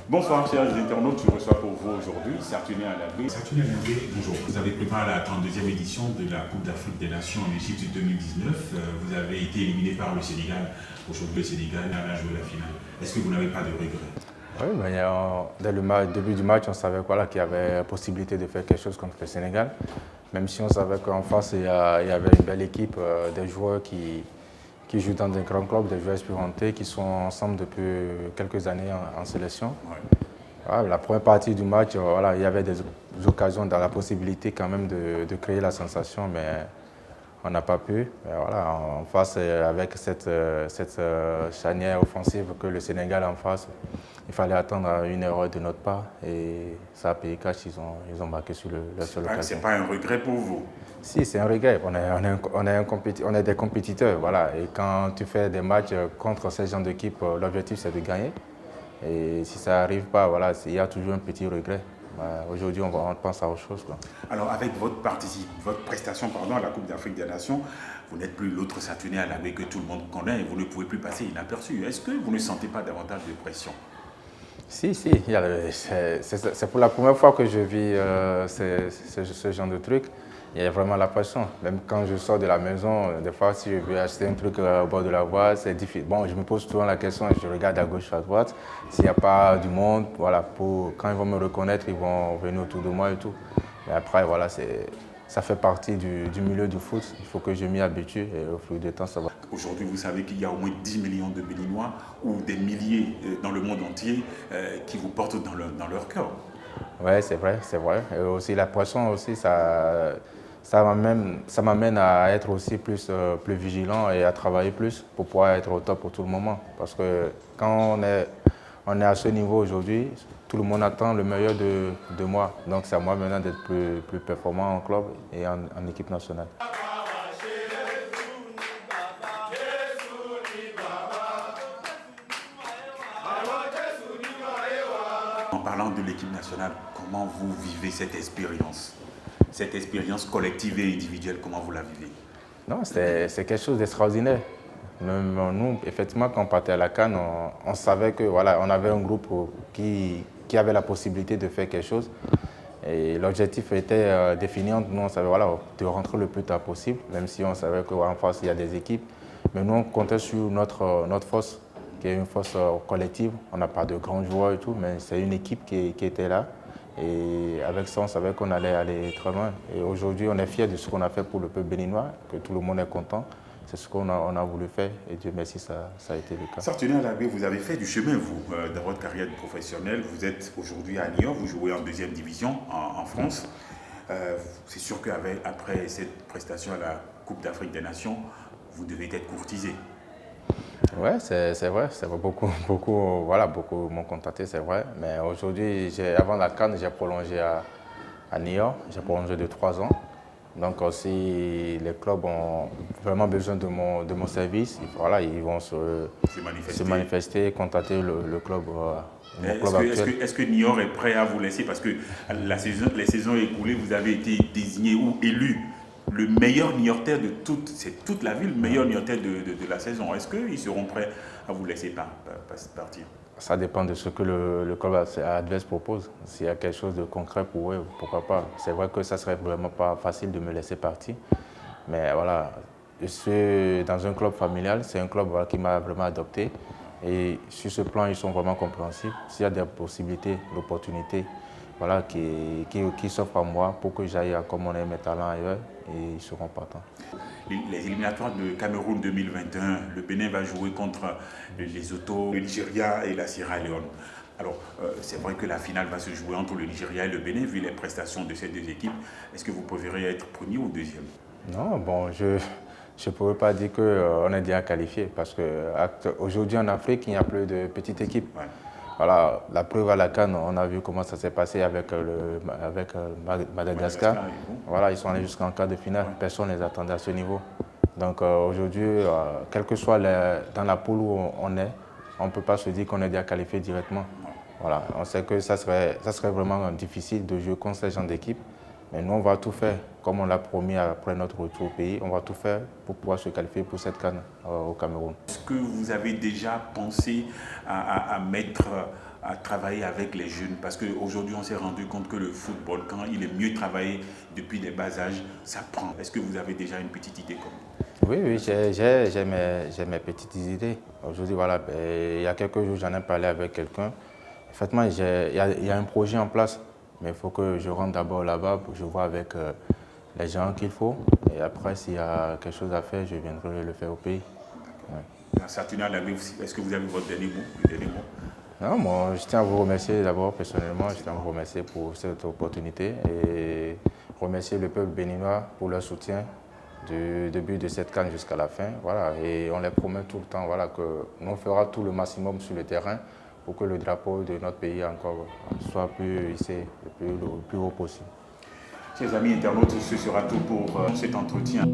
Bonsoir chers internautes, je reçois pour vous aujourd'hui Sartuné Alabé. Sartuné Alabé, bonjour. Vous avez préparé la 32e édition de la Coupe d'Afrique des Nations en Égypte 2019. Vous avez été éliminé par le Sénégal. Aujourd'hui, le Sénégal a joué la finale. Est-ce que vous n'avez pas de regrets? Oui, dès le début du match, on savait qu'il y avait la possibilité de faire quelque chose contre le Sénégal. Même si on savait qu'en face, il y avait une belle équipe, des joueurs qui jouent dans des grands clubs, des joueurs expérimentés qui sont ensemble depuis quelques années en sélection. Ouais. Voilà, la première partie du match, il y avait des occasions, dans la possibilité quand même de créer la sensation, mais on n'a pas pu. Mais voilà, en face, avec cette charnière offensive que le Sénégal en face, il fallait attendre une erreur de notre part et ça a payé cash, ils ont marqué sur le seul occasion. Ce n'est pas un regret pour vous? Si, c'est un regret. On est des compétiteurs. Voilà. Et quand tu fais des matchs contre ces gens d'équipe, l'objectif c'est de gagner. Et si ça n'arrive pas, voilà, il y a toujours un petit regret. Aujourd'hui, on pense à autre chose, quoi. Alors, avec votre prestation à la Coupe d'Afrique des Nations, vous n'êtes plus l'autre Sartuné Alabé que tout le monde connaît et vous ne pouvez plus passer inaperçu. Est-ce que vous ne sentez pas davantage de pression? Si, c'est pour la première fois que je vis ce genre de truc. Il y a vraiment la pression. Même quand je sors de la maison, des fois, si je veux acheter un truc au bord de la voie, c'est difficile. Bon, je me pose souvent la question, je regarde à gauche, à droite. S'il n'y a pas du monde, voilà, quand ils vont me reconnaître, ils vont venir autour de moi et tout. Mais après, voilà, ça fait partie du milieu du foot. Il faut que je m'y habitue et au fil du temps, ça va. Aujourd'hui, vous savez qu'il y a au moins 10 millions de Béninois ou des milliers dans le monde entier qui vous portent dans leur cœur. Oui, c'est vrai, c'est vrai. Et aussi la pression, aussi, ça m'amène à être aussi plus vigilant et à travailler plus pour pouvoir être au top pour tout le moment. Parce que quand on est à ce niveau aujourd'hui, tout le monde attend le meilleur de moi. Donc c'est à moi maintenant d'être plus performant en club et en équipe nationale. En parlant de l'équipe nationale, comment vous vivez cette expérience collective et individuelle, comment vous la vivez? Non, c'est quelque chose d'extraordinaire. Même nous, effectivement, quand on partait à la CAN, on savait que voilà, on avait un groupe qui avait la possibilité de faire quelque chose. Et l'objectif était défini entre nous, on savait voilà, de rentrer le plus tard possible, même si on savait qu'en face, il y a des équipes. Mais nous, on comptait sur notre force, qui est une force collective. On n'a pas de grands joueurs et tout, mais c'est une équipe qui était là. Et avec ça, on savait qu'on allait aller très loin. Et aujourd'hui, on est fiers de ce qu'on a fait pour le peuple béninois, que tout le monde est content. C'est ce qu'on a voulu faire et Dieu merci, ça a été le cas. Sartuné Alabé, vous avez fait du chemin, vous, dans votre carrière professionnelle. Vous êtes aujourd'hui à Lyon, vous jouez en deuxième division en France. C'est sûr qu'après cette prestation à la Coupe d'Afrique des Nations, vous devez être courtisé. Oui, c'est vrai. Beaucoup m'ont contacté, c'est vrai. Mais aujourd'hui, avant la CAN, j'ai prolongé à Niort. J'ai prolongé de 3 ans. Donc aussi, les clubs ont vraiment besoin de mon service. Voilà, ils vont se manifester, contacter le club, actuel. Est-ce que Niort est prêt à vous laisser? Parce que les saisons écoulées, vous avez été désigné ou élu le meilleur Niortais de toute la ville, le meilleur Niortais de la saison. Est-ce qu'ils seront prêts à vous laisser partir? Ça dépend de ce que le club adverse propose. S'il y a quelque chose de concret pour eux, pourquoi pas. C'est vrai que ça ne serait vraiment pas facile de me laisser partir. Mais voilà, je suis dans un club familial. C'est un club qui m'a vraiment adopté. Et sur ce plan, ils sont vraiment compréhensifs. S'il y a des possibilités, d'opportunités voilà, qui s'offrent à moi pour que j'aille encore montrer mes talents ailleurs, et ils seront partants. Les éliminatoires de Cameroun 2021, le Bénin va jouer contre le Lesotho, le Nigeria et la Sierra Leone. Alors, c'est vrai que la finale va se jouer entre le Nigeria et le Bénin, vu les prestations de ces deux équipes. Est-ce que vous préférez être premier ou deuxième? Non, bon, je ne pourrais pas dire qu'on est déjà qualifié, parce qu'aujourd'hui en Afrique, il n'y a plus de petites équipes. Ouais. Voilà, la preuve à la CAN, on a vu comment ça s'est passé avec Madagascar. Voilà, ils sont allés jusqu'en quart de finale. Ouais. Personne ne les attendait à ce niveau. Donc aujourd'hui, quel que soit dans la poule où on est, on ne peut pas se dire qu'on est déjà qualifié directement. Voilà, on sait que ça serait vraiment difficile de jouer contre ces gens d'équipe. Mais nous, on va tout faire, comme on l'a promis après notre retour au pays, on va tout faire pour pouvoir se qualifier pour cette CAN au Cameroun. Est-ce que vous avez déjà pensé à mettre à travailler avec les jeunes? Parce qu'aujourd'hui, on s'est rendu compte que le football, quand il est mieux travaillé depuis les bas âges, ça prend. Est-ce que vous avez déjà une petite idée comme Oui, oui, j'ai mes petites idées. Aujourd'hui, voilà, il y a quelques jours, j'en ai parlé avec quelqu'un. Effectivement, il y a un projet en place, mais il faut que je rentre d'abord là-bas, je vois avec les gens qu'il faut. Et après, s'il y a quelque chose à faire, je viendrai le faire au pays. Ouais. Saturnin Labé, est-ce que vous avez votre dernier mot, le dernier mot? Non, moi, je tiens à vous remercier d'abord personnellement, je tiens à vous remercier pour cette opportunité et remercier le peuple béninois pour leur soutien du début de cette CAN jusqu'à la fin. Voilà, et on les promet tout le temps voilà, que nous ferons tout le maximum sur le terrain pour que le drapeau de notre pays encore soit plus hissé le plus haut possible. Chers amis internautes, ce sera tout pour cet entretien.